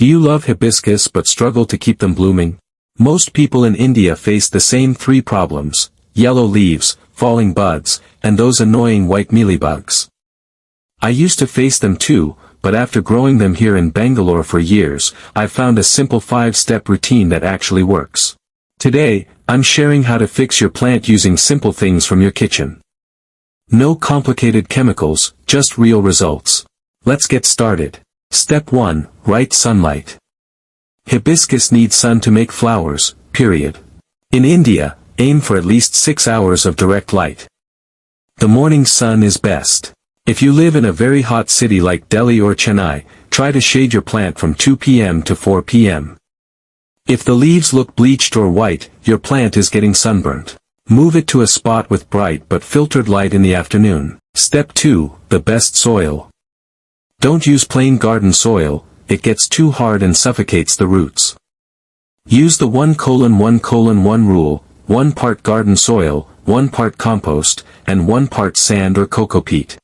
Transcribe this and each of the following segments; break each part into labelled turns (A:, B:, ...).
A: Do you love hibiscus but struggle to keep them blooming? Most people in India face the same three problems: yellow leaves, falling buds, and those annoying white mealybugs. I used to face them too, but after growing them here in Bangalore for years, I've found a simple 5-step routine that actually works. Today, I'm sharing how to fix your plant using simple things from your kitchen. No complicated chemicals, just real results. Let's get started. Step 1. Right sunlight. Hibiscus needs sun to make flowers, period. In India, aim for at least 6 hours of direct light. The morning sun is best. If you live in a very hot city like Delhi or Chennai, try to shade your plant from 2 p.m. to 4 p.m. If the leaves look bleached or white, your plant is getting sunburnt. Move it to a spot with bright but filtered light in the afternoon. Step 2. The best soil. Don't use plain garden soil, it gets too hard and suffocates the roots. Use the 1:1:1 rule: 1 part garden soil, 1 part compost, and 1 part sand or cocoa peat.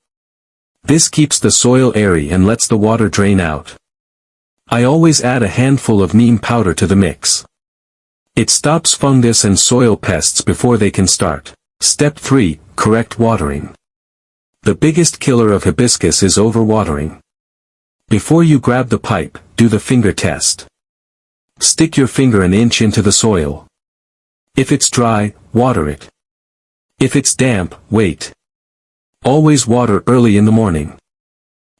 A: This keeps the soil airy and lets the water drain out. I always add a handful of neem powder to the mix. It stops fungus and soil pests before they can start. Step 3. Correct watering. The biggest killer of hibiscus is overwatering. Before you grab the pipe, do the finger test. Stick your finger an inch into the soil. If it's dry, water it. If it's damp, wait. Always water early in the morning.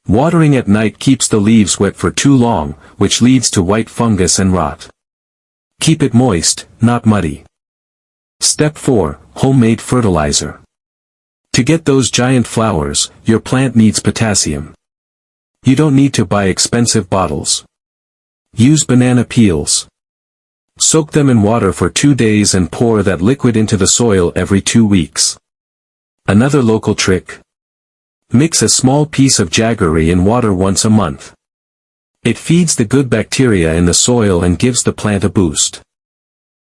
A: Watering at night keeps the leaves wet for too long, which leads to white fungus and rot. Keep it moist, not muddy. Step 4. Homemade fertilizer. To get those giant flowers, your plant needs potassium. You don't need to buy expensive bottles. Use banana peels. Soak them in water for 2 days and pour that liquid into the soil every 2 weeks. Another local trick. Mix a small piece of jaggery in water once a month. It feeds the good bacteria in the soil and gives the plant a boost.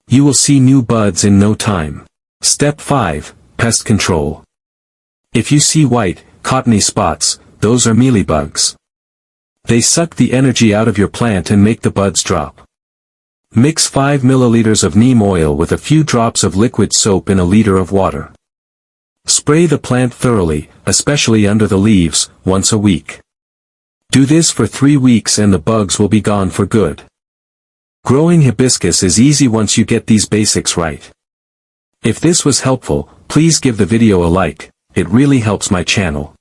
A: You will see new buds in no time. Step 5. Pest control. If you see white, cottony spots, those are mealybugs. They suck the energy out of your plant and make the buds drop. Mix 5 milliliters of neem oil with a few drops of liquid soap in a liter of water. Spray the plant thoroughly, especially under the leaves, once a week. Do this for 3 weeks and the bugs will be gone for good. Growing hibiscus is easy once you get these basics right. If this was helpful, please give the video a like, it really helps my channel.